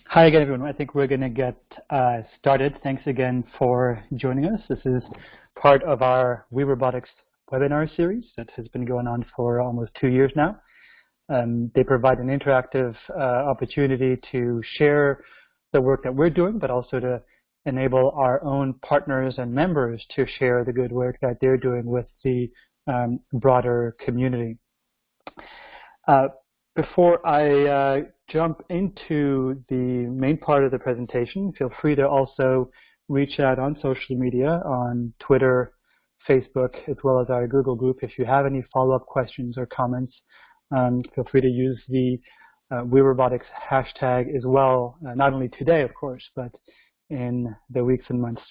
Hi again, everyone. I think we're going to get started. Thanks again for joining us. This is part of our WeRobotics webinar series that has been going on for almost 2 years now. They provide an interactive opportunity to share the work that we're doing, but also to enable our own partners and members to share the good work that they're doing with the broader community. Before I jump into the main part of the presentation, feel free to also reach out on social media, on Twitter, Facebook, as well as our Google group. If you have any follow-up questions or comments, feel free to use the WeRobotics hashtag as well, not only today, of course, but in the weeks and months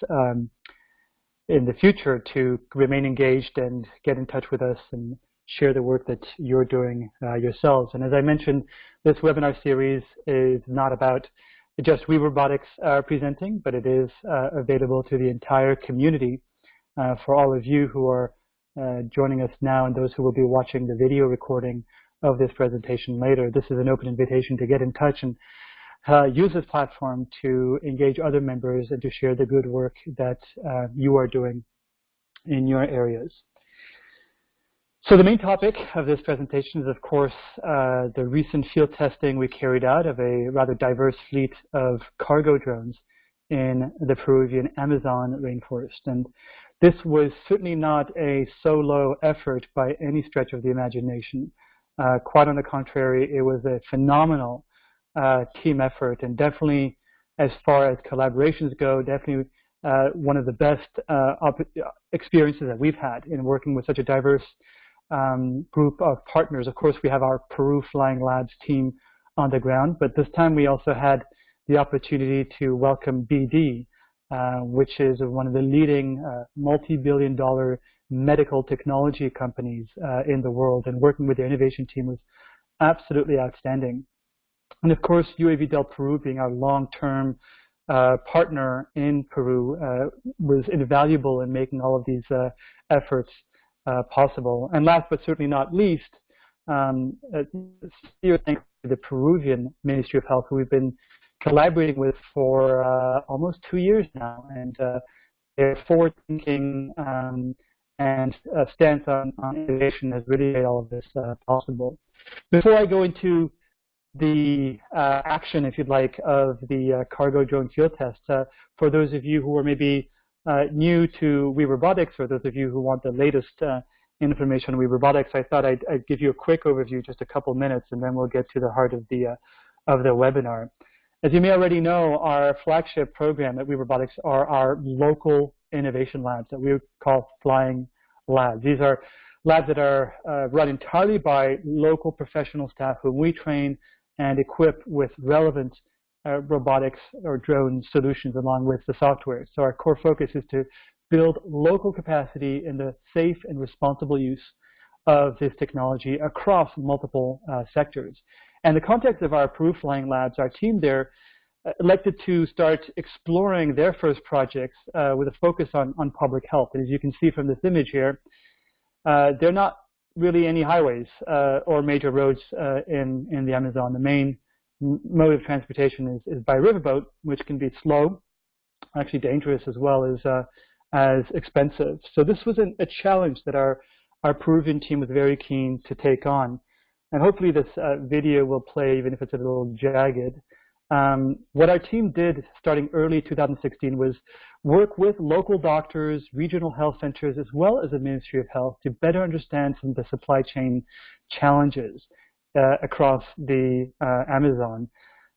in the future to remain engaged and get in touch with us and share the work that you're doing yourselves. And as I mentioned, this webinar series is not about just WeRobotics presenting, but it is available to the entire community for all of you who are joining us now and those who will be watching the video recording of this presentation later. This is an open invitation to get in touch and use this platform to engage other members and to share the good work that you are doing in your areas. So the main topic of this presentation is, of course, the recent field testing we carried out of a rather diverse fleet of cargo drones in the Peruvian Amazon rainforest. And this was certainly not a solo effort by any stretch of the imagination. Quite on the contrary, it was a phenomenal team effort, and definitely, as far as collaborations go, definitely one of the best experiences that we've had in working with such a diverse group of partners. Of course, we have our Peru Flying Labs team on the ground, but this time we also had the opportunity to welcome BD, which is one of the leading multi-billion-dollar medical technology companies in the world, and working with their innovation team was absolutely outstanding. And of course, UAV del Peru, being our long-term partner in Peru, was invaluable in making all of these efforts possible. And last but certainly not least, sincere thanks to the Peruvian Ministry of Health, who we've been collaborating with for almost 2 years now, and their forward-thinking and stance on innovation has really made all of this possible. Before I go into the action, if you'd like, of the cargo drone field test, for those of you who are maybe new to WeRobotics, or those of you who want the latest information on WeRobotics, I thought I'd give you a quick overview, just a couple minutes, and then we'll get to the heart of the webinar. As you may already know, our flagship program at WeRobotics are our local innovation labs that we call Flying Labs. These are labs that are run entirely by local professional staff whom we train and equip with relevant robotics or drone solutions along with the software. So our core focus is to build local capacity in the safe and responsible use of this technology across multiple sectors. And the context of our Peru Flying Labs, our team there elected to start exploring their first projects with a focus on public health. And as you can see from this image here, there are not really any highways or major roads in the Amazon. The main mode of transportation is by riverboat, which can be slow, actually dangerous, as well as expensive. So this was a challenge that our Peruvian team was very keen to take on. And hopefully this video will play, even if it's a little jagged. What our team did starting early 2016 was work with local doctors, regional health centers, as well as the Ministry of Health to better understand some of the supply chain challenges across the Amazon.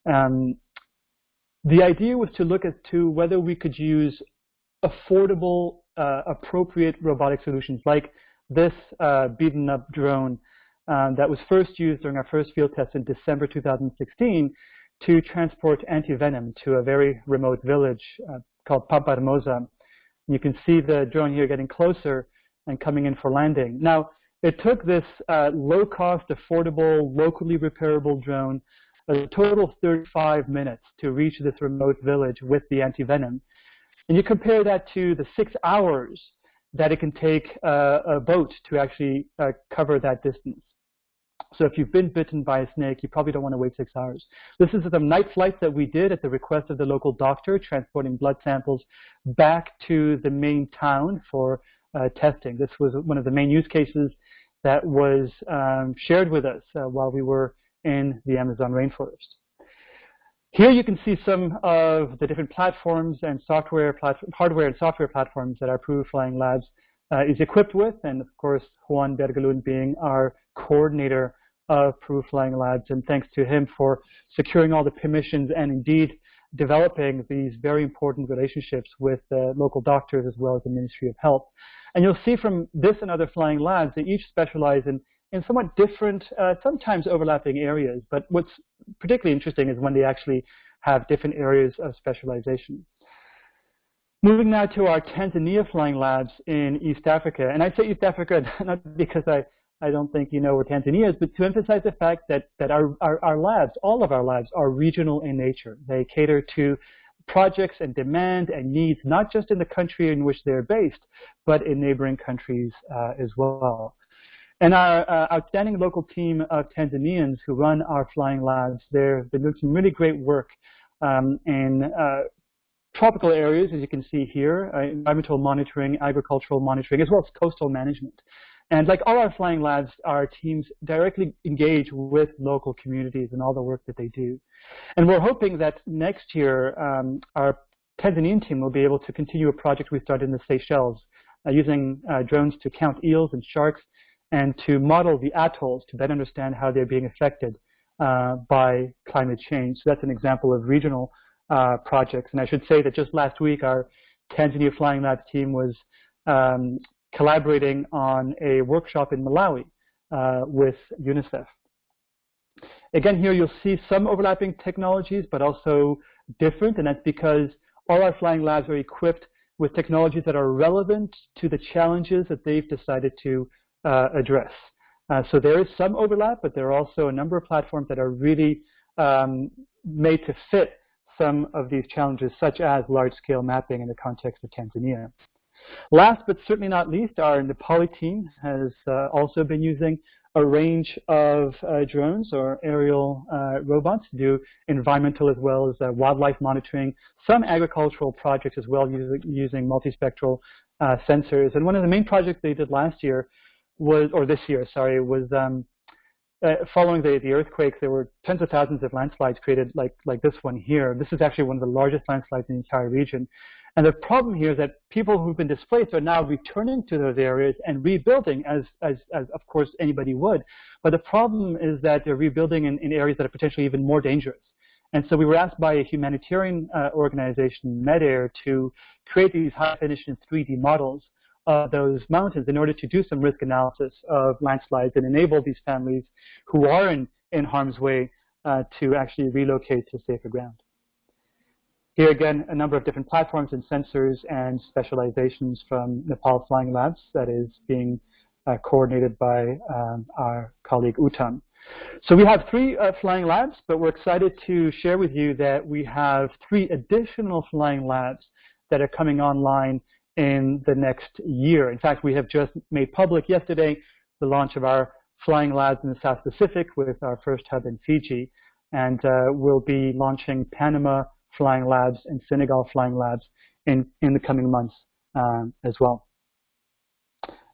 The idea was to look to whether we could use affordable, appropriate robotic solutions like this beaten up drone that was first used during our first field test in December 2016 to transport anti-venom to a very remote village called Pampa Hermosa. You can see the drone here getting closer and coming in for landing. Now, it took this low-cost, affordable, locally repairable drone a total of 35 minutes to reach this remote village with the anti-venom. And you compare that to the 6 hours that it can take a boat to actually cover that distance. So if you've been bitten by a snake, you probably don't want to wait 6 hours. This is the night flights that we did at the request of the local doctor, transporting blood samples back to the main town for testing. This was one of the main use cases that was shared with us while we were in the Amazon rainforest. Here you can see some of the different platforms and hardware and software platforms that our Peru Flying Labs is equipped with, and of course Juan Bergalun being our coordinator of Peru Flying Labs, and thanks to him for securing all the permissions and indeed developing these very important relationships with local doctors as well as the Ministry of Health. And you'll see from this and other flying labs, they each specialize in somewhat different, sometimes overlapping areas. But what's particularly interesting is when they actually have different areas of specialization. Moving now to our Tanzania flying labs in East Africa. And I say East Africa not because I don't think you know where Tanzania is, but to emphasize the fact that our labs, all of our labs, are regional in nature. They cater to projects and demand and needs, not just in the country in which they're based, but in neighboring countries as well. And our outstanding local team of Tanzanians who run our flying labs, they've been doing some really great work in tropical areas, as you can see here, environmental monitoring, agricultural monitoring, as well as coastal management. And like all our flying labs, our teams directly engage with local communities and all the work that they do. And we're hoping that next year, our Tanzanian team will be able to continue a project we started in the Seychelles, using drones to count eels and sharks and to model the atolls to better understand how they're being affected by climate change. So that's an example of regional projects. And I should say that just last week, our Tanzania Flying Labs team was collaborating on a workshop in Malawi with UNICEF. Again, here you'll see some overlapping technologies, but also different, and that's because all our flying labs are equipped with technologies that are relevant to the challenges that they've decided to address. So there is some overlap, but there are also a number of platforms that are really made to fit some of these challenges, such as large-scale mapping in the context of Tanzania. Last but certainly not least, our Nepali team has also been using a range of drones or aerial robots to do environmental as well as wildlife monitoring, some agricultural projects as well using multispectral sensors. And one of the main projects they did last year was, or this year, sorry, was following the earthquakes. There were tens of thousands of landslides created like this one here. This is actually one of the largest landslides in the entire region. And the problem here is that people who've been displaced are now returning to those areas and rebuilding, as of course anybody would. But the problem is that they're rebuilding in areas that are potentially even more dangerous. And so we were asked by a humanitarian organization, MEDAIR, to create these high-definition 3D models of those mountains in order to do some risk analysis of landslides and enable these families who are in harm's way to actually relocate to safer ground. Here again, a number of different platforms and sensors and specializations from Nepal Flying Labs that is being coordinated by our colleague Uttam. So we have 3 flying labs, but we're excited to share with you that we have 3 additional flying labs that are coming online in the next year. In fact, we have just made public yesterday the launch of our flying labs in the South Pacific with our first hub in Fiji, and we'll be launching Panama Flying Labs and Senegal Flying Labs in the coming months as well.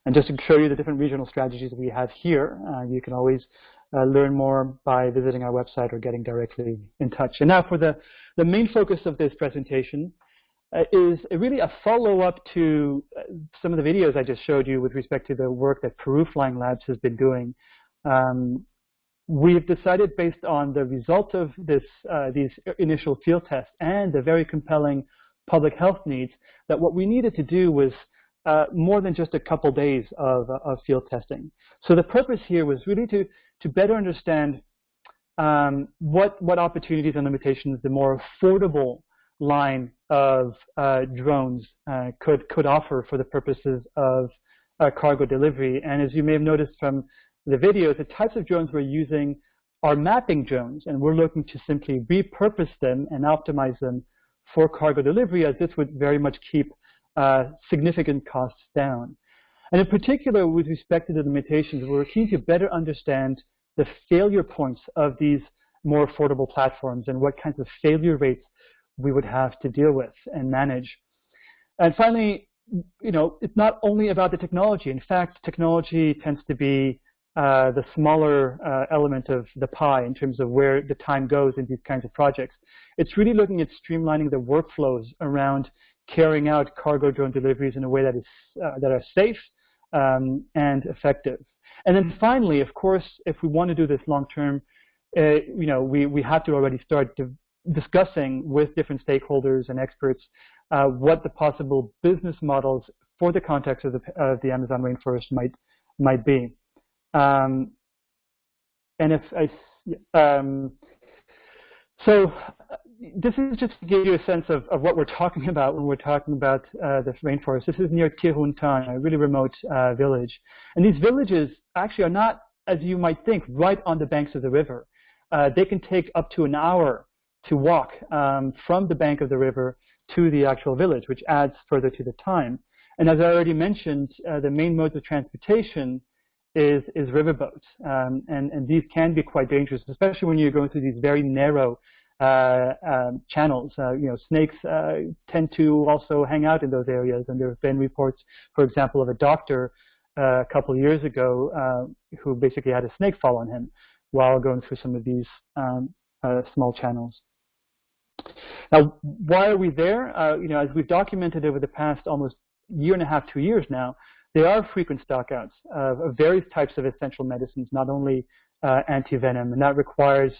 And just to show you the different regional strategies we have here, you can always learn more by visiting our website or getting directly in touch. And now for the main focus of this presentation is really a follow-up to some of the videos I just showed you with respect to the work that Peru Flying Labs has been doing. We've decided, based on the result of these initial field tests and the very compelling public health needs, that what we needed to do was more than just a couple days of field testing. So the purpose here was really to better understand what opportunities and limitations the more affordable line of drones could offer for the purposes of cargo delivery. And as you may have noticed from the videos, the types of drones we're using are mapping drones, and we're looking to simply repurpose them and optimize them for cargo delivery, as this would very much keep significant costs down. And in particular, with respect to the limitations, we're keen to better understand the failure points of these more affordable platforms and what kinds of failure rates we would have to deal with and manage. And finally, it's not only about the technology. In fact, technology tends to be the smaller element of the pie in terms of where the time goes in these kinds of projects. It's really looking at streamlining the workflows around carrying out cargo drone deliveries in a way that is that are safe and effective. And then finally, of course, if we want to do this long term, we have to already start discussing with different stakeholders and experts what the possible business models for the context of the Amazon rainforest might be. So this is just to give you a sense of what we're talking about when we're talking about the rainforest. This is near Tiruntan, a really remote village. And these villages actually are not, as you might think, right on the banks of the river. They can take up to an hour to walk from the bank of the river to the actual village, which adds further to the time. And as I already mentioned, the main modes of transportation is riverboats. And these can be quite dangerous, especially when you're going through these very narrow channels. Snakes tend to also hang out in those areas. And there have been reports, for example, of a doctor a couple of years ago who basically had a snake fall on him while going through some of these small channels. Now, why are we there? As we've documented over the past almost year and a half, 2 years now, there are frequent stockouts of various types of essential medicines, not only anti-venom, and that requires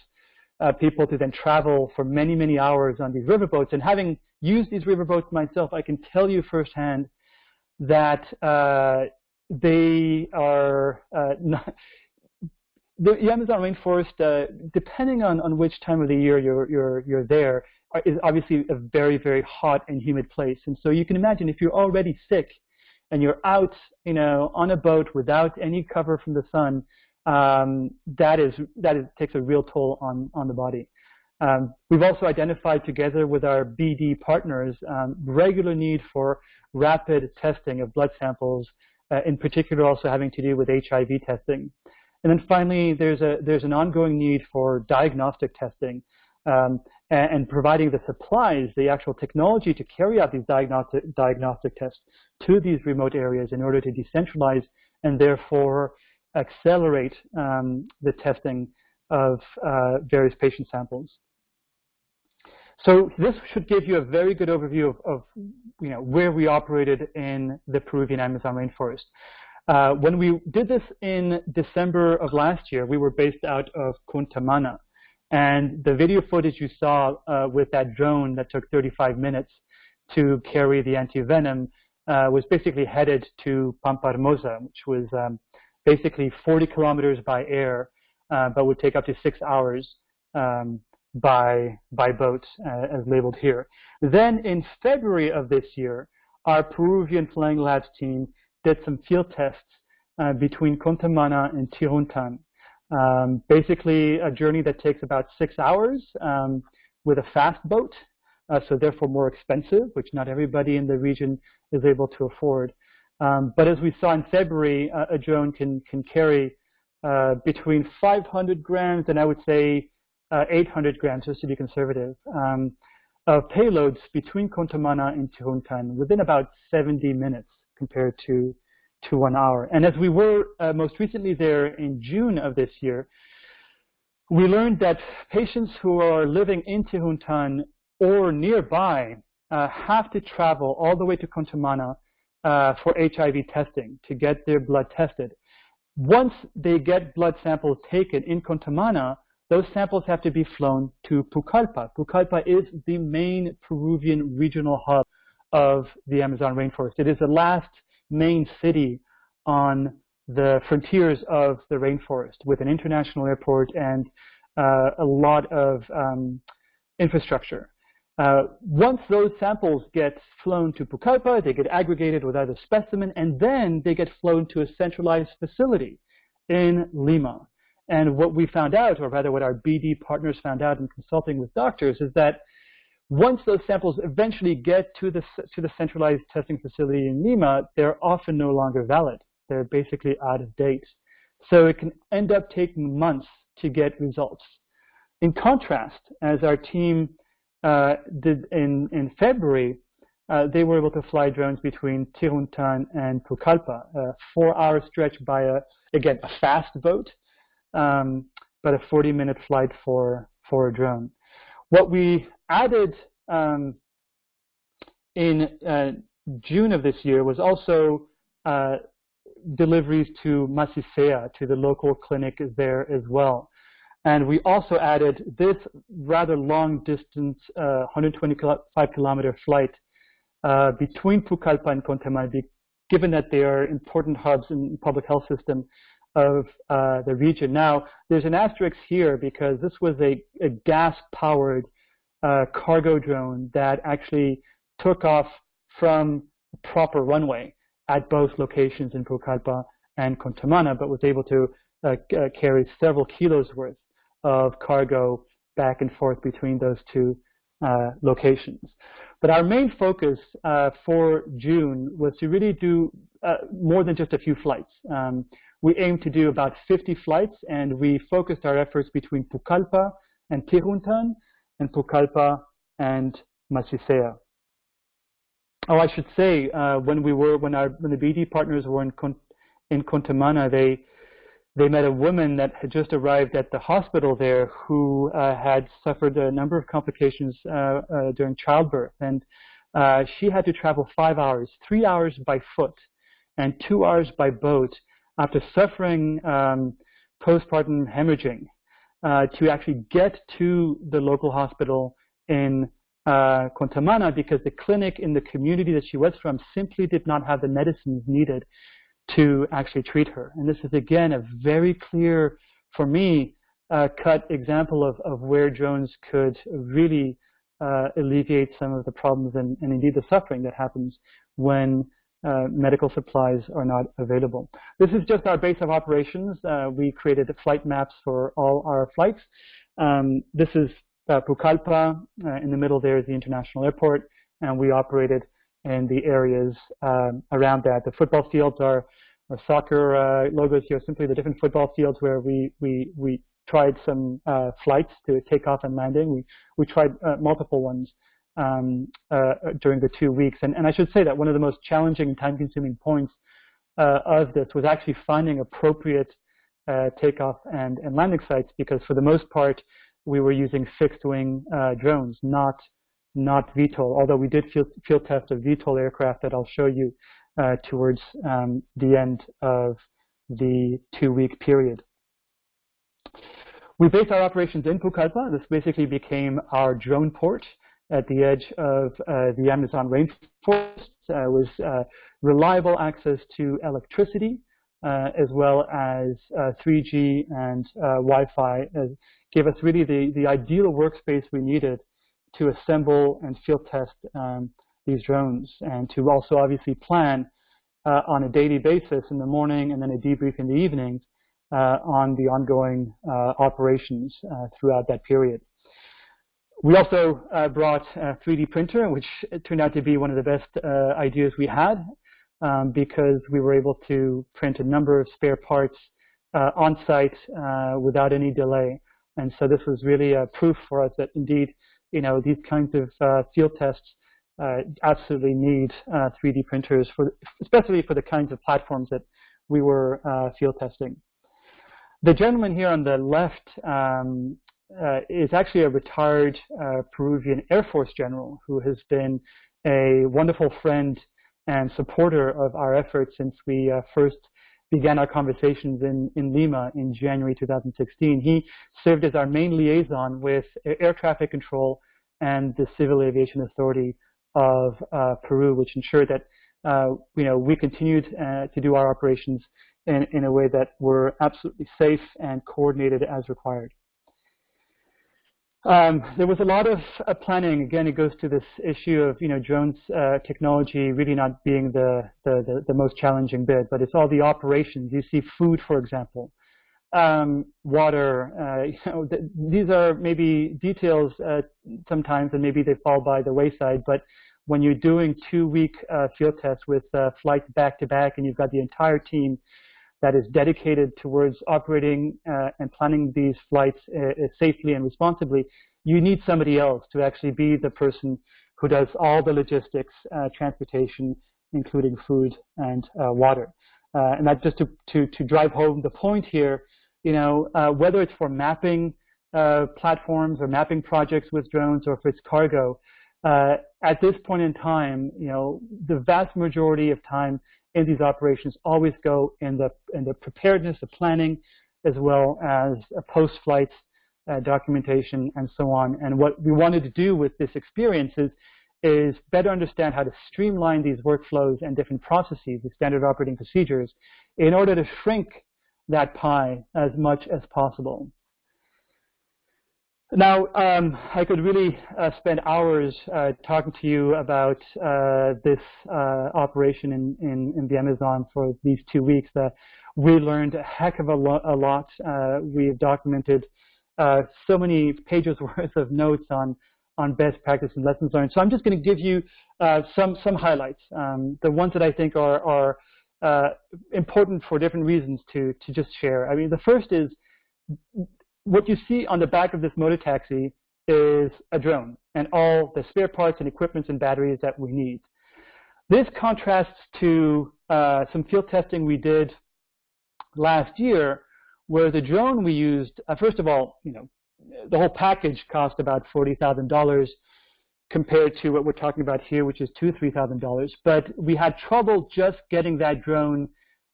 people to then travel for many, many hours on these riverboats. And having used these riverboats myself, I can tell you firsthand that they are not. The Amazon rainforest, depending on which time of the year you're there, is obviously a very, very hot and humid place. And so you can imagine if you're already sick and you're out, on a boat without any cover from the sun, that takes a real toll on the body. We've also identified, together with our BD partners, regular need for rapid testing of blood samples, in particular also having to do with HIV testing. And then finally, there's an ongoing need for diagnostic testing and providing the supplies, the actual technology to carry out these diagnostic tests to these remote areas in order to decentralize and therefore accelerate the testing of various patient samples. So this should give you a very good overview of where we operated in the Peruvian Amazon rainforest. When we did this in December of last year, we were based out of Cuntamana. And the video footage you saw with that drone that took 35 minutes to carry the anti-venom was basically headed to Pampa Hermosa, which was basically 40 kilometers by air, but would take up to 6 hours by boat, as labeled here. Then in February of this year, our Peruvian Flying Labs team did some field tests between Cuntamana and Tiruntan. Basically a journey that takes about 6 hours with a fast boat, so therefore more expensive, which not everybody in the region is able to afford. But as we saw in February, a drone can carry between 500 grams and I would say 800 grams, just to be conservative, of payloads between Cuntamana and Tiruntan within about 70 minutes compared to 1 hour. And as we were most recently there in June of this year, we learned that patients who are living in Tiruntan or nearby have to travel all the way to Cuntamana for HIV testing to get their blood tested. Once they get blood samples taken in Cuntamana, those samples have to be flown to Pucallpa. Pucallpa is the main Peruvian regional hub of the Amazon rainforest. It is the last main city on the frontiers of the rainforest, with an international airport and a lot of infrastructure. Once those samples get flown to Pucallpa, they get aggregated with other specimen, and then they get flown to a centralized facility in Lima. And what we found out, or rather what our BD partners found out in consulting with doctors, is that once those samples eventually get to the centralized testing facility in Lima, they're often no longer valid. They're basically out of date. So it can end up taking months to get results. In contrast, as our team did in February, they were able to fly drones between Tiruntan and Pucallpa, a 4-hour stretch by, again, a fast boat, but a 40-minute flight for a drone. What we added in June of this year was also deliveries to Masisea, to the local clinic there as well. And we also added this rather long distance, 125-kilometer flight between Pucallpa and Contamana, given that they are important hubs in the public health system of the region. Now, there's an asterisk here because this was a gas-powered cargo drone that actually took off from a proper runway at both locations in Pucallpa and Contamana, but was able to carry several kilos worth of cargo back and forth between those two locations. But our main focus for June was to really do more than just a few flights. We aimed to do about 50 flights, and we focused our efforts between Pucallpa and Tiruntan, and Pucallpa and Masisea. Oh, I should say, when the BD partners were in Contamana, they met a woman that had just arrived at the hospital there who had suffered a number of complications during childbirth, and she had to travel 5 hours, 3 hours by foot, and 2 hours by boat after suffering postpartum hemorrhaging to actually get to the local hospital in Contamana, because the clinic in the community that she was from simply did not have the medicines needed to actually treat her. And this is, again, a very clear, for me, cut example of where drones could really alleviate some of the problems and indeed the suffering that happens when medical supplies are not available. This is just our base of operations. We created the flight maps for all our flights. This is Pucallpa. In the middle there is the international airport, and we operated in the areas around that. The football fields are soccer logos here, simply the different football fields where we tried some flights to take off and landing. We tried multiple ones during the 2 weeks. And I should say that one of the most challenging and time-consuming points of this was actually finding appropriate takeoff and landing sites, because for the most part, we were using fixed-wing drones, not VTOL, although we did field test a VTOL aircraft that I'll show you towards the end of the 2-week period. We based our operations in Pucallpa. This basically became our drone port at the edge of the Amazon rainforest. Was reliable access to electricity, as well as 3G and Wi-Fi, gave us really the ideal workspace we needed to assemble and field test these drones, and to also obviously plan on a daily basis in the morning and then a debrief in the evening on the ongoing operations throughout that period. We also brought a 3D printer, which turned out to be one of the best ideas we had, because we were able to print a number of spare parts on site without any delay. And so this was really a proof for us that indeed, these kinds of field tests absolutely need 3D printers, especially for the kinds of platforms that we were field testing. The gentleman here on the left is actually a retired Peruvian Air Force general who has been a wonderful friend and supporter of our efforts since we first began our conversations in Lima in January 2016. He served as our main liaison with air traffic control and the Civil Aviation Authority of Peru, which ensured that we continued to do our operations in a way that were absolutely safe and coordinated as required. There was a lot of planning. Again, it goes to this issue of drones technology really not being the most challenging bit, but it's all the operations. You see food, for example, water. These are maybe details sometimes, and maybe they fall by the wayside. But when you're doing 2-week field tests with flights back to back, and you've got the entire team that is dedicated towards operating and planning these flights safely and responsibly, you need somebody else to actually be the person who does all the logistics, transportation, including food and water. And that just to drive home the point here, whether it's for mapping platforms or mapping projects with drones or if it's cargo, at this point in time, the vast majority of time in these operations always go in the preparedness, the planning, as well as post-flight documentation and so on. And what we wanted to do with this experience is better understand how to streamline these workflows and different processes, the standard operating procedures, in order to shrink that pie as much as possible. Now, I could really spend hours talking to you about this operation in the Amazon for these 2 weeks. We learned a heck of a lot. We've documented so many pages worth of notes on best practice and lessons learned. So I'm just going to give you some highlights, the ones that I think are important for different reasons to just share. I mean, the first is what you see on the back of this motor taxi is a drone and all the spare parts and equipment and batteries that we need. This contrasts to some field testing we did last year, where the drone we used, first of all, the whole package cost about $40,000 compared to what we're talking about here, which is $2,000 to $3,000. But we had trouble just getting that drone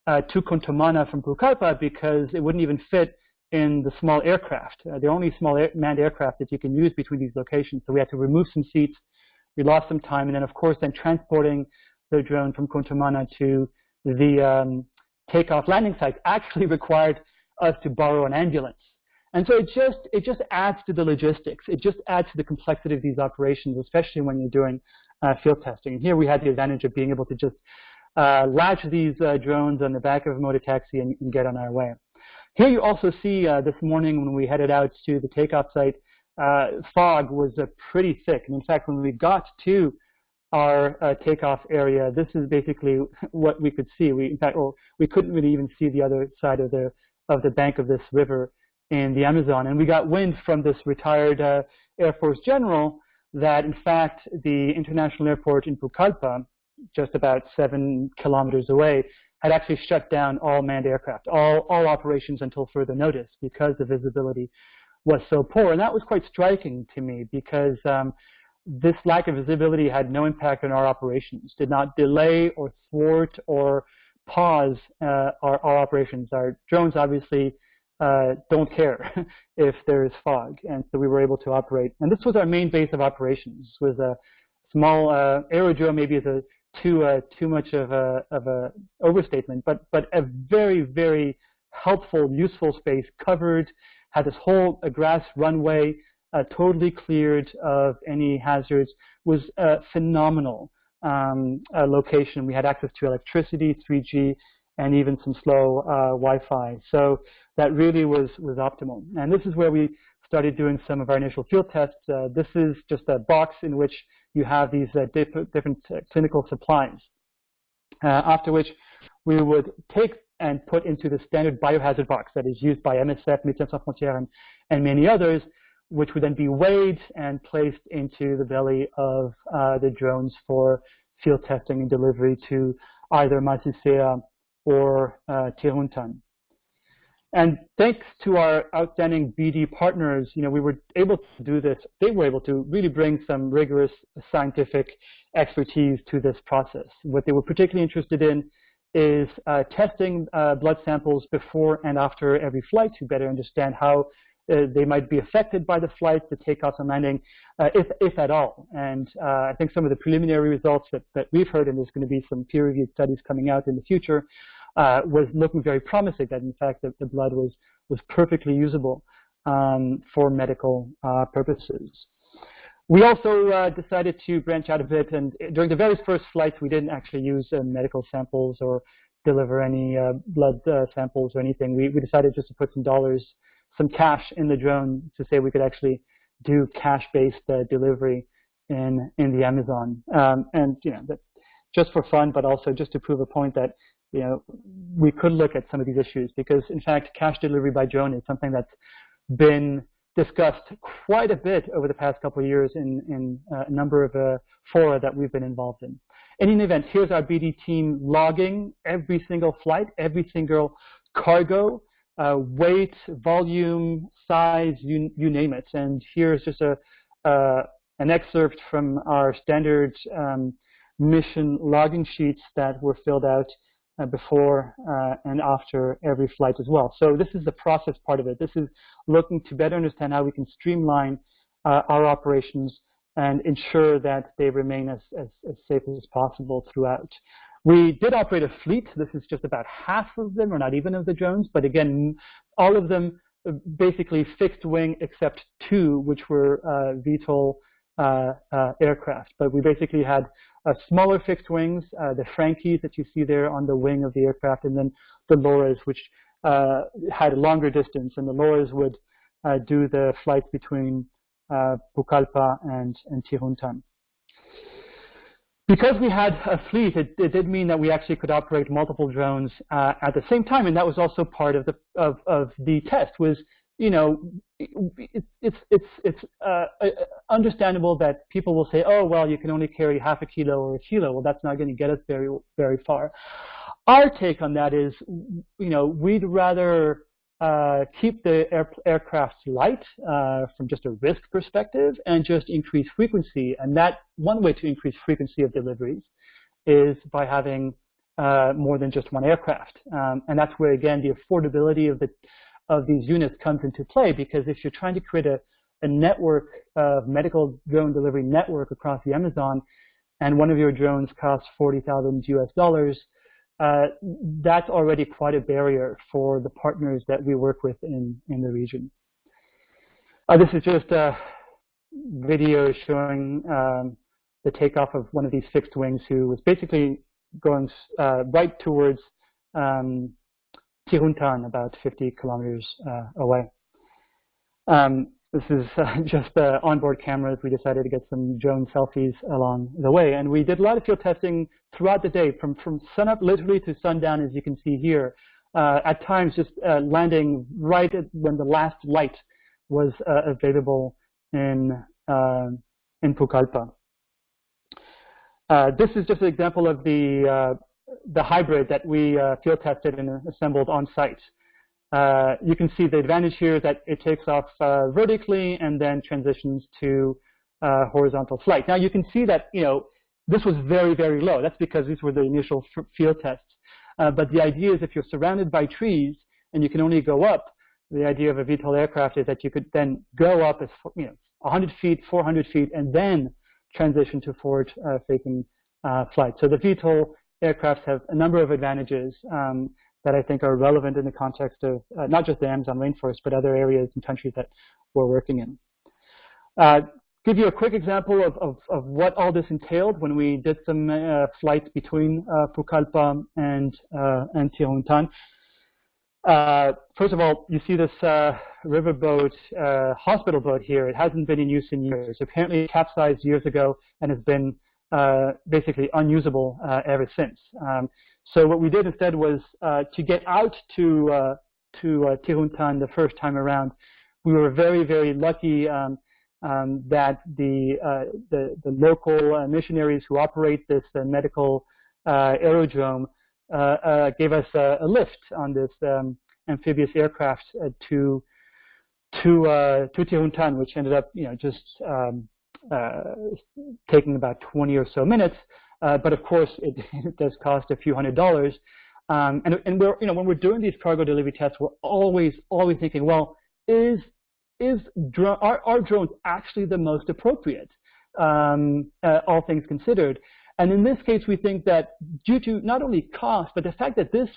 to Contomana from Pucallpa because it wouldn't even fit in the small aircraft. The only small manned aircraft that you can use between these locations. So we had to remove some seats. We lost some time. And then, of course, then transporting the drone from Contomana to the takeoff landing site actually required us to borrow an ambulance. And so it just adds to the logistics. It just adds to the complexity of these operations, especially when you're doing field testing. And here we had the advantage of being able to just latch these drones on the back of a motor taxi and get on our way. Here you also see this morning when we headed out to the takeoff site, fog was pretty thick. And in fact, when we got to our takeoff area, this is basically what we could see. We couldn't really even see the other side of the bank of this river in the Amazon. And we got wind from this retired Air Force general that, in fact, the international airport in Pucallpa, just about 7 kilometers away, had actually shut down all manned aircraft, all operations until further notice because the visibility was so poor. And that was quite striking to me because this lack of visibility had no impact on our operations, did not delay or thwart or pause our operations. Our drones obviously don't care if there is fog, and so we were able to operate. And this was our main base of operations. This was a small aerodrome, maybe is too much of a overstatement, but a very, very helpful, useful space, covered, had this whole grass runway, totally cleared of any hazards, was a phenomenal location. We had access to electricity, 3G, and even some slow Wi-Fi. So that really was optimal. And this is where we started doing some of our initial field tests. This is just a box in which you have these different clinical supplies, after which we would take and put into the standard biohazard box that is used by MSF, Médecins Sans Frontières, and many others, which would then be weighed and placed into the belly of the drones for field testing and delivery to either Masisea or Tiruntan. And thanks to our outstanding BD partners, we were able to do this. They were able to really bring some rigorous scientific expertise to this process. What they were particularly interested in is testing blood samples before and after every flight to better understand how they might be affected by the flight, the takeoff and landing, if at all. And I think some of the preliminary results that we've heard, and there's going to be some peer-reviewed studies coming out in the future, was looking very promising, that in fact the blood was perfectly usable for medical purposes. We also decided to branch out a bit, and during the very first flights we didn't actually use medical samples or deliver any blood samples or anything. We decided just to put some cash in the drone to say we could actually do cash-based delivery in the Amazon. And that just for fun, but also just to prove a point that we could look at some of these issues because, in fact, cash delivery by drone is something that's been discussed quite a bit over the past couple of years in a number of fora that we've been involved in. In any event, here's our BD team logging every single flight, every single cargo, weight, volume, size, you name it. And here's just an excerpt from our standard mission logging sheets that were filled out before and after every flight as well. So this is the process part of it. This is looking to better understand how we can streamline our operations and ensure that they remain as safe as possible throughout. We did operate a fleet. This is just about half of them, or not even of the drones, but again, all of them basically fixed wing except two, which were VTOL aircraft. But we basically had smaller fixed wings, the Frankies that you see there on the wing of the aircraft, and then the Loras, which had a longer distance, and the Loras would do the flights between Pucallpa and Tiruntan. Because we had a fleet, it did mean that we actually could operate multiple drones at the same time, and that was also part of the test. Was it's understandable that people will say, oh well, you can only carry half a kilo or a kilo. Well, that's not going to get us very far. Our take on that is, we'd rather keep the aircraft light from just a risk perspective and just increase frequency. And that one way to increase frequency of deliveries is by having more than just one aircraft. And that's where, again, the affordability of these units comes into play, because if you're trying to create a network of medical drone delivery network across the Amazon, and one of your drones costs $40,000 US, that's already quite a barrier for the partners that we work with in the region. This is just a video showing the takeoff of one of these fixed wings, who was basically going right towards Tiruntan, about 50 kilometers away. This is just onboard cameras. We decided to get some drone selfies along the way. And we did a lot of field testing throughout the day, from sunup literally to sundown, as you can see here. At times just landing right when the last light was available in Pucallpa. This is just an example of the hybrid that we field tested and assembled on site. You can see the advantage here is that it takes off vertically and then transitions to horizontal flight. Now you can see that this was very, very low. That's because these were the initial field tests. But the idea is, if you're surrounded by trees and you can only go up, the idea of a VTOL aircraft is that you could then go up as 100 feet, 400 feet, and then transition to forward-facing flight. So the VTOL aircrafts have a number of advantages that I think are relevant in the context of not just the Amazon rainforest, but other areas and countries that we're working in. Give you a quick example of what all this entailed when we did some flights between Pucallpa and Tiruntan. First of all, you see this riverboat, hospital boat here. It hasn't been in use in years. Apparently it capsized years ago and has been basically unusable ever since. So what we did instead was to get out to Tiruntan the first time around. We were very, very lucky that the local missionaries who operate this medical aerodrome gave us a lift on this amphibious aircraft to Tiruntan, which ended up just taking about 20 or so minutes. But of course, it does cost a few $100s. And we're, when we're doing these cargo delivery tests, we're always thinking, well, are drones actually the most appropriate, all things considered? And in this case, we think that due to not only cost, but the fact that this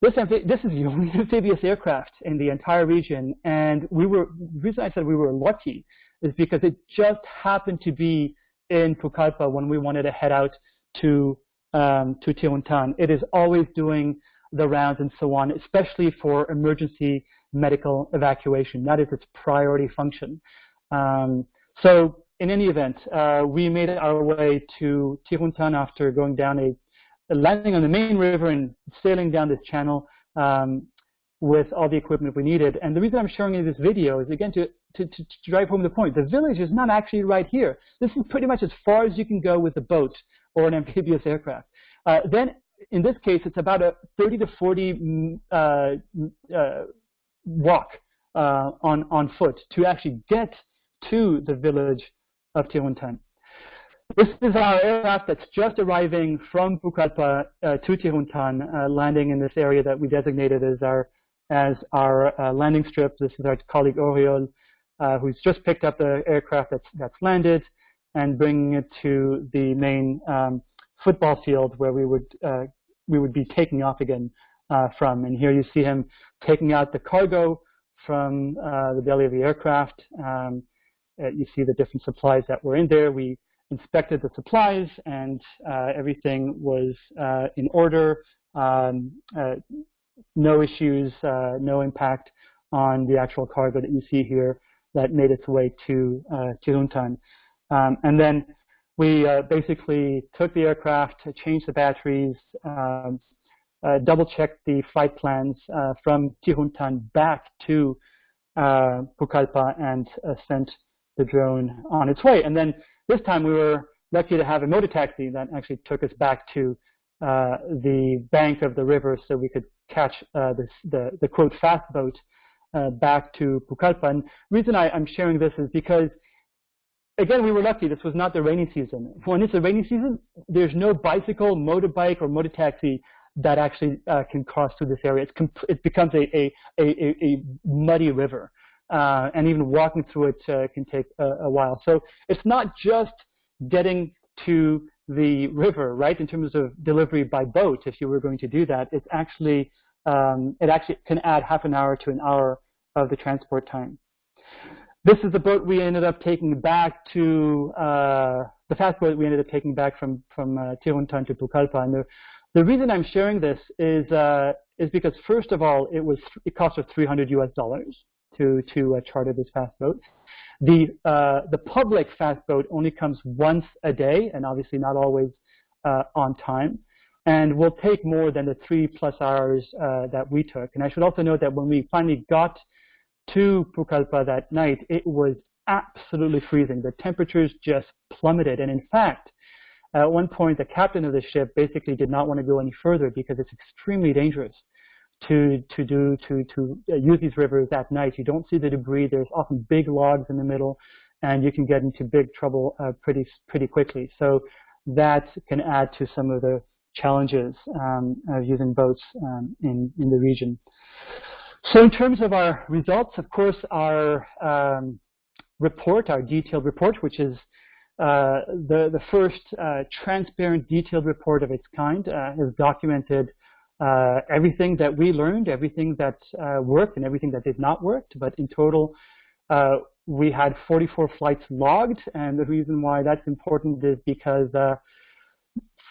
is the only amphibious aircraft in the entire region, and the reason I said we were lucky is because it just happened to be in Pucallpa when we wanted to head out to Tiruntan. It is always doing the rounds and so on, especially for emergency medical evacuation. That is its priority function. So in any event, we made our way to Tiruntan after going down landing on the main river and sailing down this channel with all the equipment we needed. And the reason I'm showing you this video is, again, to drive home the point. The village is not actually right here. This is pretty much as far as you can go with a boat or an amphibious aircraft. Then, in this case, it's about a 30 to 40 walk on foot to actually get to the village of Tiruntan. This is our aircraft that's just arriving from Pucallpa to Tiruntan, landing in this area that we designated as our landing strip. This is our colleague Oriol, who's just picked up the aircraft that's landed and bringing it to the main football field where we would be taking off again from. And here you see him taking out the cargo from the belly of the aircraft. You see the different supplies that were in there. We inspected the supplies, and everything was in order. No issues, no impact on the actual cargo that you see here that made its way to Tiruntan. And then we basically took the aircraft, changed the batteries, double-checked the flight plans from Tiruntan back to Pucallpa, and sent the drone on its way. And then this time we were lucky to have a motor taxi that actually took us back to the bank of the river so we could catch the quote fast boat back to Pucallpa. And the reason I'm sharing this is because, again, we were lucky. This was not the rainy season. When it's a rainy season, there's no bicycle, motorbike, or motor taxi that actually can cross through this area. It becomes a muddy river. And even walking through it can take a while. So it's not just getting to the river, right, in terms of delivery by boat. If you were going to do that, it's actually, it actually can add half an hour to an hour of the transport time. This is the boat we ended up taking back to, the fast boat we ended up taking back from Tiruntan to Pucallpa. And the reason I'm sharing this is because, first of all, it cost us $300 US to charter this fast boat. The public fast boat only comes once a day, and obviously not always on time, and will take more than the 3+ hours that we took. And I should also note that when we finally got to Pucallpa that night, it was absolutely freezing. The temperatures just plummeted, and in fact, at one point, the captain of the ship basically did not want to go any further because it's extremely dangerous to use these rivers at night. You don't see the debris. There's often big logs in the middle, and you can get into big trouble pretty quickly. So that can add to some of the challenges of using boats in the region. So in terms of our results, of course, our report, our detailed report, which is the first transparent, detailed report of its kind, has documented everything that we learned, everything that worked, and everything that did not work. But in total, we had 44 flights logged, and the reason why that's important is because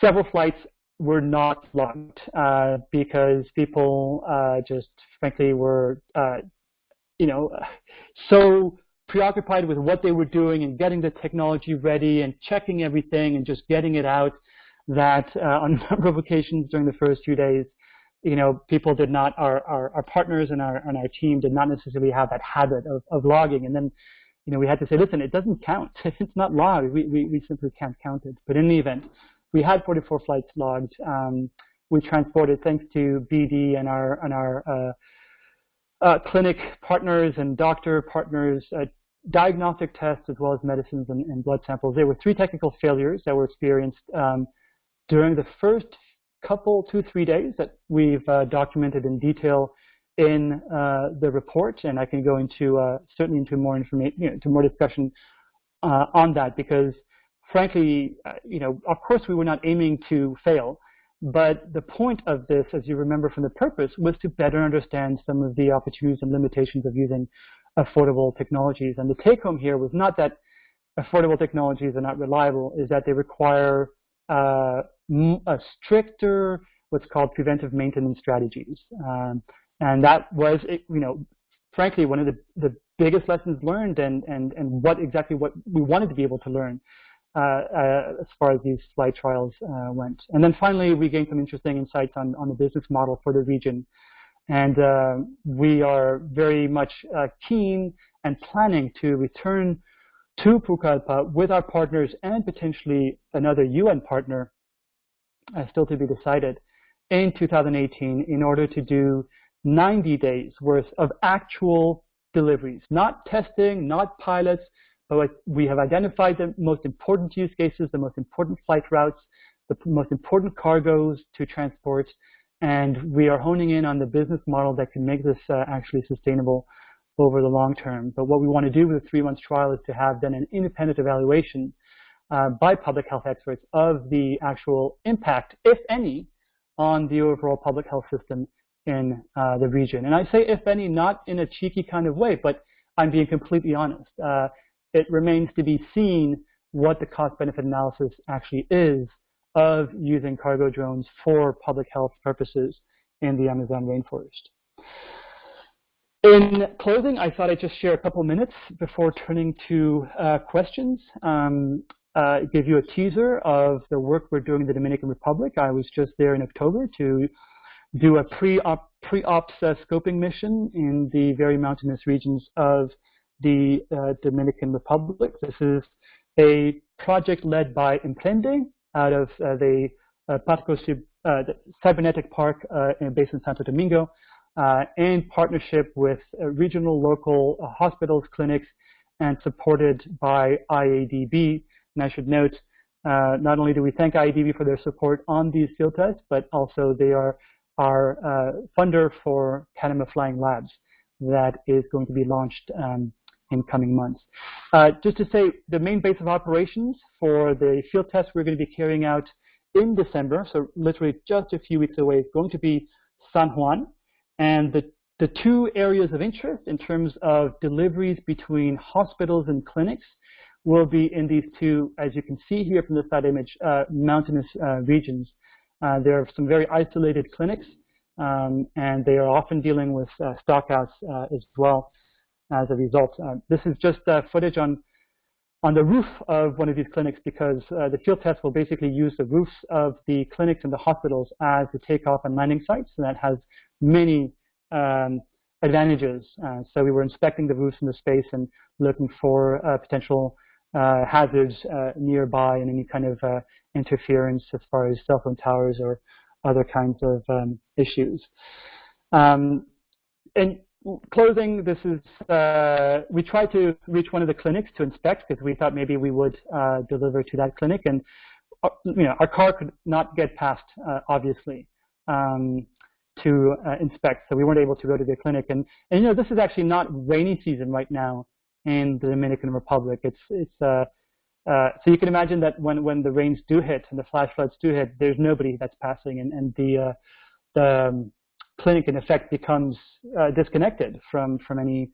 several flights were not logged because people just frankly were, so preoccupied with what they were doing and getting the technology ready and checking everything and just getting it out that on a number of occasions during the first few days, people did not, our partners and our team did not necessarily have that habit of logging. And then, we had to say, listen, it doesn't count. It's not logged. We simply can't count it. But in the event, we had 44 flights logged. We transported, thanks to BD and our clinic partners and doctor partners, diagnostic tests as well as medicines and blood samples. There were 3 technical failures that were experienced during the first 2-3 days that we've documented in detail in the report, and I can go into certainly into more information, to more discussion on that, because frankly, of course we were not aiming to fail, but the point of this, as you remember from the purpose, was to better understand some of the opportunities and limitations of using affordable technologies. And the take-home here was not that affordable technologies are not reliable, is that they require a stricter, what's called preventive maintenance strategies. And that was, frankly, one of the biggest lessons learned, and what we wanted to be able to learn as far as these flight trials went. And then finally, we gained some interesting insights on the business model for the region. And we are very much keen and planning to return to Pucallpa with our partners and potentially another UN partner, still to be decided, in 2018 in order to do 90 days worth of actual deliveries, not testing, not pilots, but we have identified the most important use cases, the most important flight routes, the most important cargoes to transport, and we are honing in on the business model that can make this actually sustainable over the long term. But what we want to do with the 3-month trial is to have then an independent evaluation by public health experts of the actual impact, if any, on the overall public health system in the region. And I say if any, not in a cheeky kind of way, but I'm being completely honest. It remains to be seen what the cost-benefit analysis actually is of using cargo drones for public health purposes in the Amazon rainforest. In closing, I thought I'd just share a couple minutes before turning to questions. Give you a teaser of the work we're doing in the Dominican Republic. I was just there in October to do a pre-ops scoping mission in the very mountainous regions of the Dominican Republic. This is a project led by Emprende out of the Cybernetic Park based in Santo Domingo, in partnership with regional, local hospitals, clinics, and supported by IADB. And I should note, not only do we thank IADB for their support on these field tests, but also they are our funder for Panama Flying Labs that is going to be launched in coming months. Just to say, the main base of operations for the field tests we're going to be carrying out in December, so literally just a few weeks away, is going to be San Juan. And the two areas of interest in terms of deliveries between hospitals and clinics will be in these two, as you can see here from the side image, mountainous regions. There are some very isolated clinics, and they are often dealing with stockouts as well as a result. This is just footage on the roof of one of these clinics, because the field test will basically use the roofs of the clinics and the hospitals as the takeoff and landing sites, and that has many advantages. So we were inspecting the roofs in the space and looking for potential hazards nearby and any kind of interference as far as cell phone towers or other kinds of issues. In closing, this is, we tried to reach one of the clinics to inspect because we thought maybe we would deliver to that clinic, and our car could not get past, obviously, to inspect, so we weren't able to go to the clinic. And this is actually not rainy season right now in the Dominican Republic. So you can imagine that when the rains do hit and the flash floods do hit, there's nobody that's passing, and the clinic in effect becomes disconnected from any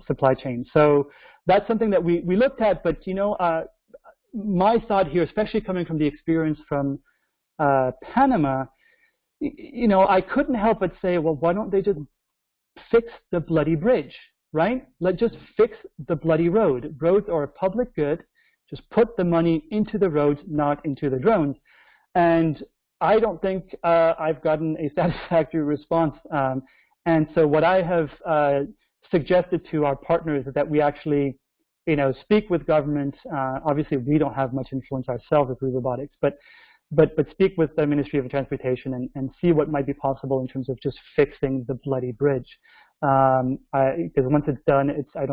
supply chain. So that's something that we looked at, but my thought here, especially coming from the experience from Panama, I couldn't help but say, well, why don't they just fix the bloody bridge, right? Let's just fix the bloody road. Roads are a public good. Just put the money into the roads, not into the drones. And I don't think I've gotten a satisfactory response. And so what I have suggested to our partners is that we actually, speak with governments. Obviously, we don't have much influence ourselves with WeRobotics, but speak with the Ministry of Transportation and see what might be possible in terms of just fixing the bloody bridge. Because once it's done, I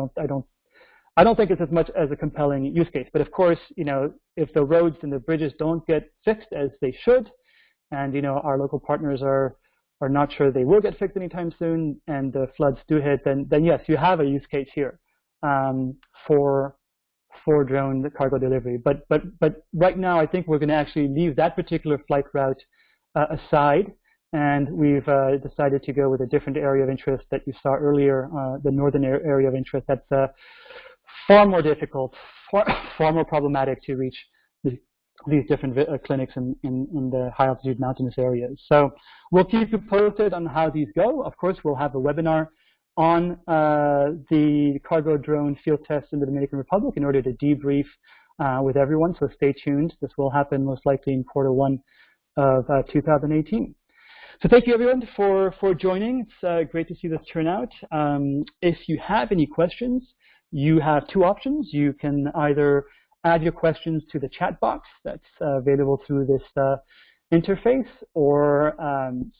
don't think it's as much as a compelling use case. But of course, if the roads and the bridges don't get fixed as they should, and our local partners are not sure they will get fixed anytime soon, and the floods do hit, then yes, you have a use case here for drone cargo delivery. But right now, I think we're going to actually leave that particular flight route aside, and we've decided to go with a different area of interest that you saw earlier, the northern area of interest. That's far more difficult, far more problematic to reach these different clinics in the high altitude mountainous areas. So we'll keep you posted on how these go. Of course, we'll have a webinar on the cargo drone field test in the Dominican Republic in order to debrief with everyone, so stay tuned. This will happen most likely in Q1 of 2018. So thank you everyone for joining. It's great to see this turn out. If you have any questions, you have two options. You can either add your questions to the chat box that's available through this interface, or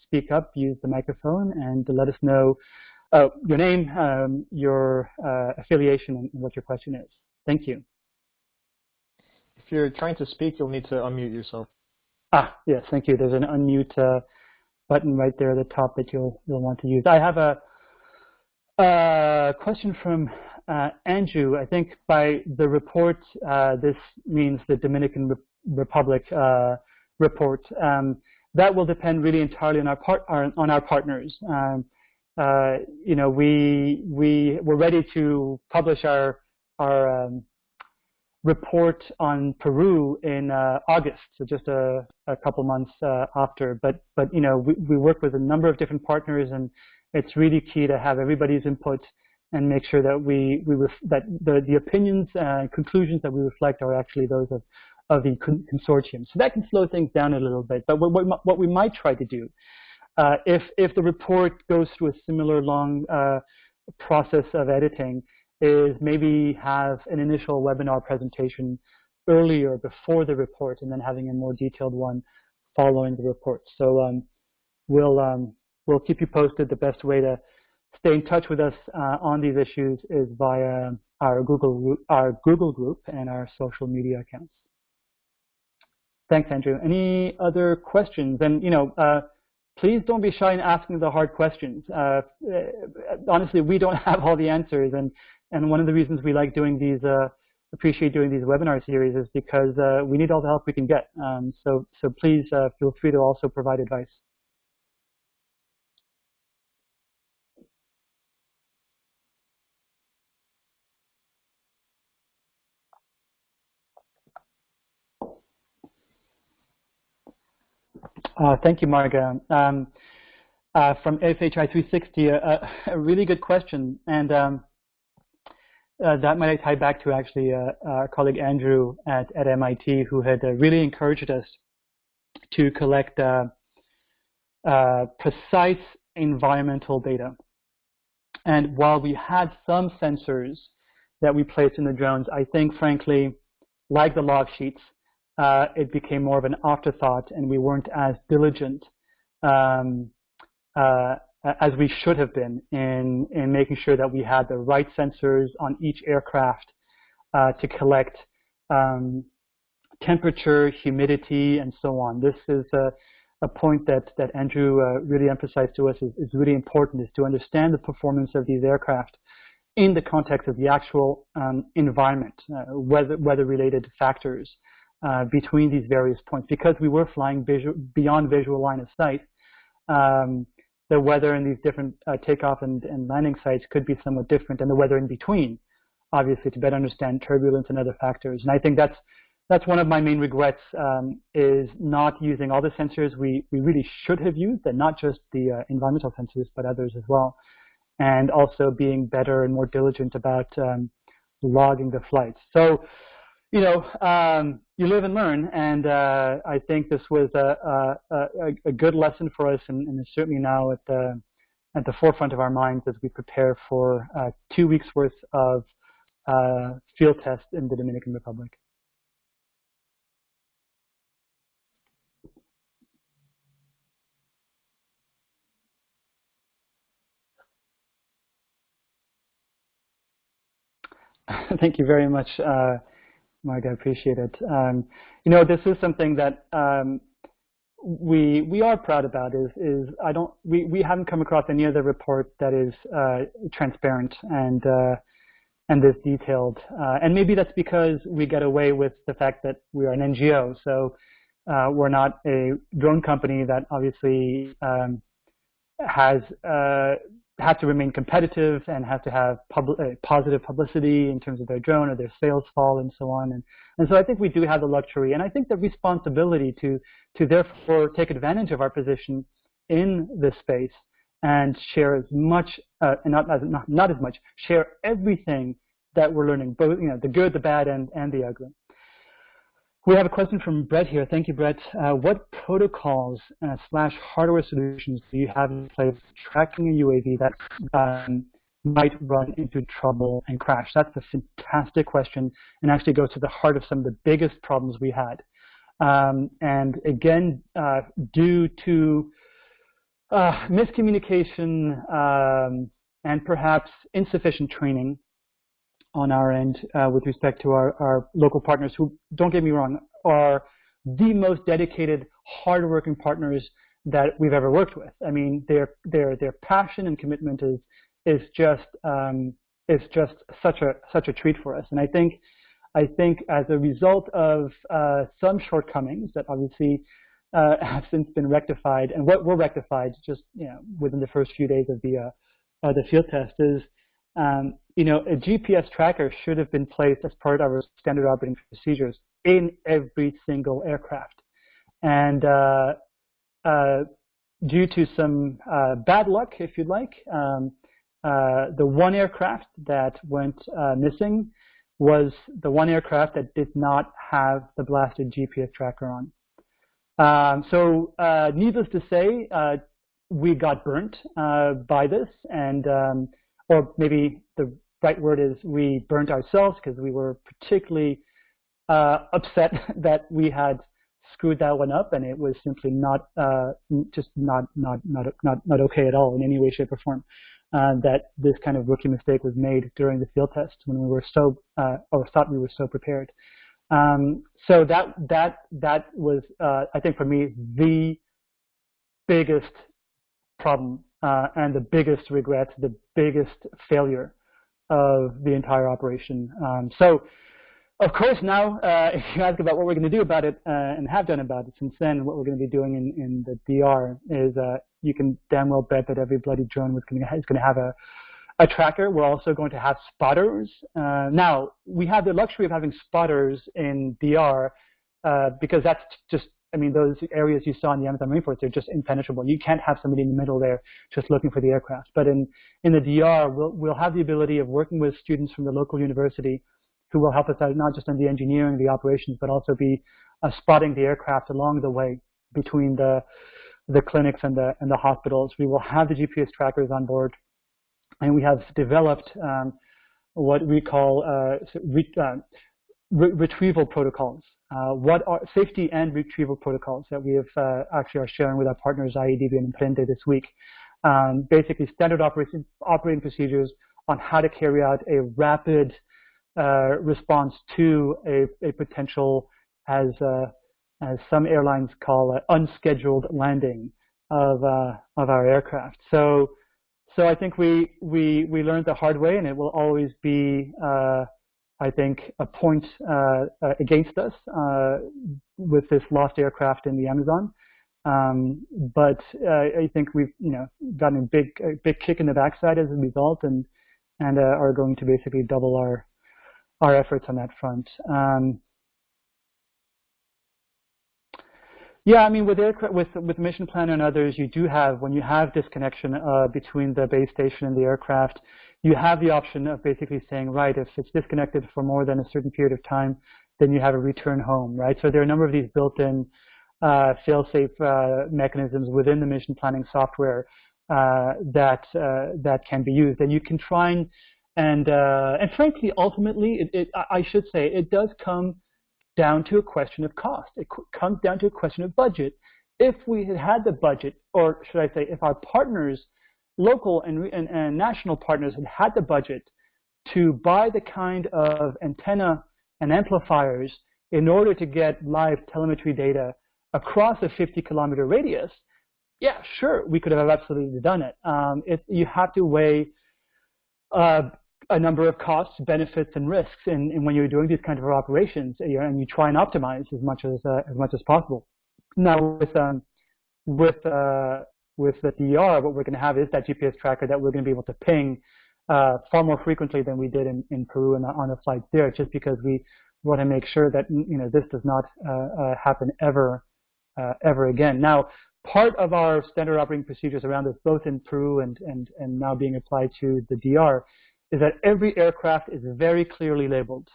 speak up, use the microphone, and let us know your name, your affiliation, and what your question is. Thank you. If you're trying to speak, you'll need to unmute yourself. Ah, yes, thank you. There's an unmute button right there at the top that you'll want to use. I have a question from Andrew. I think by the report, this means the Dominican Republic report. That will depend really entirely on our partners. You know, we're ready to publish our report on Peru in August, so just a couple months after. But you know, we work with a number of different partners, and it's really key to have everybody's input and make sure that that the opinions and conclusions that we reflect are actually those of the consortium. So that can slow things down a little bit. But what we might try to do, if the report goes through a similar long process of editing, is maybe have an initial webinar presentation earlier before the report, and then having a more detailed one following the report. So we'll keep you posted. The best way to stay in touch with us on these issues is via our Google group and our social media accounts. Thanks, Andrew. Any other questions? And you know, please don't be shy in asking the hard questions. Honestly, we don't have all the answers, and one of the reasons we like doing these, appreciate doing these webinar series, is because we need all the help we can get. So please feel free to also provide advice. Thank you, Marga. From FHI360, a really good question, and that might tie back to actually our colleague Andrew at MIT, who had really encouraged us to collect precise environmental data. And while we had some sensors that we placed in the drones, I think, frankly, like the log sheets, it became more of an afterthought, and we weren't as diligent as we should have been in making sure that we had the right sensors on each aircraft to collect temperature, humidity, and so on. This is a point that Andrew really emphasized to us is really important, is to understand the performance of these aircraft in the context of the actual environment, weather-related factors between these various points. Because we were flying beyond visual line of sight, the weather in these different takeoff and landing sites could be somewhat different, and the weather in between, obviously, to better understand turbulence and other factors. And I think that's one of my main regrets, is not using all the sensors we really should have used, and not just the environmental sensors, but others as well, and also being better and more diligent about logging the flights. So, you know, you live and learn, and I think this was a good lesson for us, and is certainly now at the forefront of our minds as we prepare for 2 weeks worth of field tests in the Dominican Republic. Thank you very much, Marga. I appreciate it. You know, this is something that we are proud about. We haven't come across any other report that is transparent and this detailed. And maybe that's because we get away with the fact that we are an NGO. So we're not a drone company that obviously has to remain competitive and have to have positive publicity in terms of their drone or their sales fall and so on. And so I think we do have the luxury, and I think the responsibility to therefore take advantage of our position in this space and share as much, not as much, share everything that we're learning, both, you know, the good, the bad, and the ugly. We have a question from Brett here. Thank you, Brett. What protocols slash hardware solutions do you have in place for tracking a UAV that might run into trouble and crash? That's a fantastic question and actually goes to the heart of some of the biggest problems we had. And again, due to miscommunication and perhaps insufficient training on our end with respect to our local partners who, don't get me wrong, are the most dedicated, hardworking partners that we've ever worked with. I mean, their passion and commitment is just such a treat for us. And I think as a result of some shortcomings that obviously have since been rectified, and what were rectified just within the first few days of the field test, is a GPS tracker should have been placed as part of our standard operating procedures in every single aircraft. And due to some bad luck, if you'd like, the one aircraft that went missing was the one aircraft that did not have the blasted GPS tracker on. So needless to say, we got burnt by this, and or maybe the right word is we burnt ourselves, because we were particularly upset that we had screwed that one up, and it was simply not not okay at all in any way, shape, or form. That this kind of rookie mistake was made during the field test when we were so or thought we were so prepared. So that was I think for me the biggest problem and the biggest regret, the biggest failure of the entire operation. So, of course, now if you ask about what we're going to do about it and have done about it since then, what we're going to be doing in the DR is you can damn well bet that every bloody drone is going to have a tracker. We're also going to have spotters. Now, we have the luxury of having spotters in DR because that's just, I mean, those areas you saw in the Amazon rainforest, they're just impenetrable. You can't have somebody in the middle there just looking for the aircraft. But in the DR, we'll have the ability of working with students from the local university who will help us out not just on the engineering, the operations, but also be spotting the aircraft along the way between the clinics and the hospitals. We will have the GPS trackers on board, and we have developed what we call retrieval protocols. What are safety and retrieval protocols that we have actually are sharing with our partners IEDB and Emprende this week. Basically, standard operating procedures on how to carry out a rapid response to a potential, as some airlines call it, unscheduled landing of our aircraft. So I think we learned the hard way, and it will always be I think a point against us with this lost aircraft in the Amazon. But I think we've gotten a big kick in the backside as a result, and are going to basically double our efforts on that front. Yeah, I mean, with Mission Planner and others, you do have, when you have disconnection between the base station and the aircraft, you have the option of basically saying, right, if it's disconnected for more than a certain period of time, then you have a return home, right? So there are a number of these built-in fail-safe mechanisms within the mission planning software that can be used, and you can try and frankly, ultimately, I should say, it does come down to a question of cost. It comes down to a question of budget. If we had the budget, or should I say, if our partners, local and national partners, had the budget to buy the kind of antenna and amplifiers in order to get live telemetry data across a 50-kilometer radius, yeah, sure, we could have absolutely done it. You have to weigh a number of costs, benefits, and risks, and when you're doing these kind of operations, and you try and optimize as much as possible. Now, with the DR, what we're going to have is that GPS tracker that we're going to be able to ping far more frequently than we did in Peru and on the flights there, just because we want to make sure that this does not happen ever again. Now, part of our standard operating procedures around this, both in Peru and now being applied to the DR, is that every aircraft is very clearly labeled.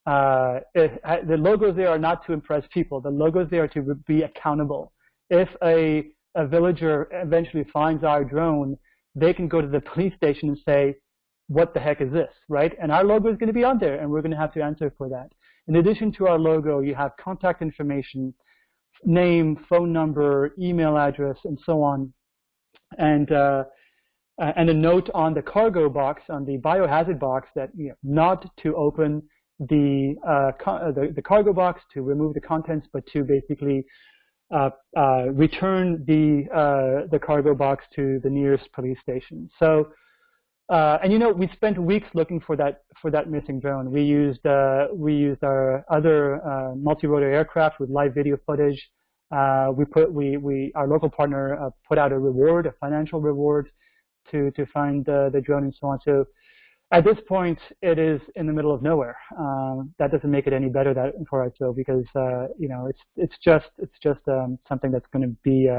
the logos there are not to impress people. The logos there are to be accountable. If a villager eventually finds our drone, they can go to the police station and say, what the heck is this, right? And our logo is going to be on there, and we're going to have to answer for that. In addition to our logo, you have contact information, name, phone number, email address, and so on, and a note on the cargo box, on the biohazard box, that not to open the cargo box, to remove the contents, but to basically return the cargo box to the nearest police station. So, and we spent weeks looking for that missing drone. We used our other multi-rotor aircraft with live video footage. Our local partner put out a financial reward to find the drone and so on. So at this point, it is in the middle of nowhere. That doesn't make it any better for us, though, because it's just something that's going to be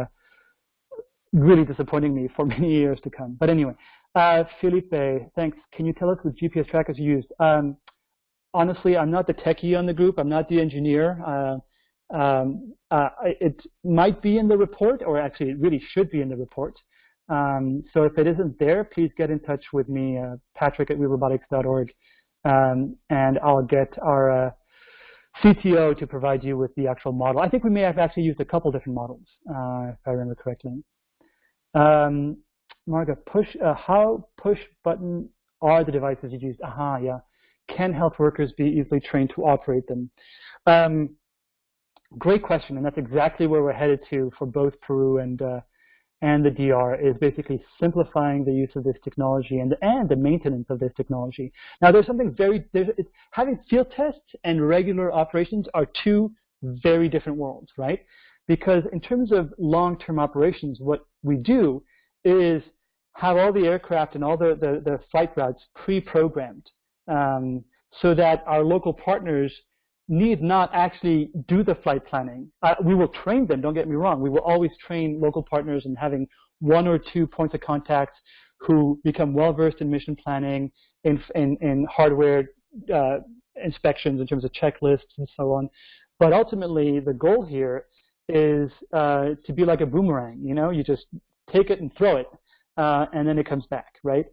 really disappointing me for many years to come. But anyway, Felipe, thanks. Can you tell us what GPS trackers you used? Honestly, I'm not the techie on the group. I'm not the engineer. It might be in the report, or actually, it really should be in the report. So if it isn't there, please get in touch with me, Patrick at WeRobotics.org, and I'll get our CTO to provide you with the actual model. I think we may have actually used a couple different models, if I remember correctly. Marga, how push button are the devices you used? Yeah. Can health workers be easily trained to operate them? Great question, and that's exactly where we're headed to for both Peru and the DR, is basically simplifying the use of this technology and the maintenance of this technology. Now, there's something having field tests and regular operations are two very different worlds, right? Because in terms of long-term operations, what we do is have all the aircraft and all the flight routes pre-programmed, so that our local partners need not actually do the flight planning. We will train them, don't get me wrong. We will always train local partners in having one or two points of contact who become well-versed in mission planning, in hardware inspections in terms of checklists and so on. But ultimately, the goal here is to be like a boomerang. You just take it and throw it, and then it comes back, right?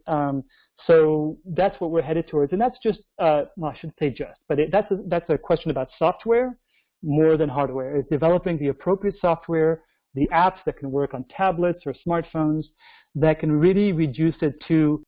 So that's what we're headed towards, and that's just, well, I shouldn't say just, but that's a question about software more than hardware. It's developing the appropriate software, the apps that can work on tablets or smartphones that can really reduce it to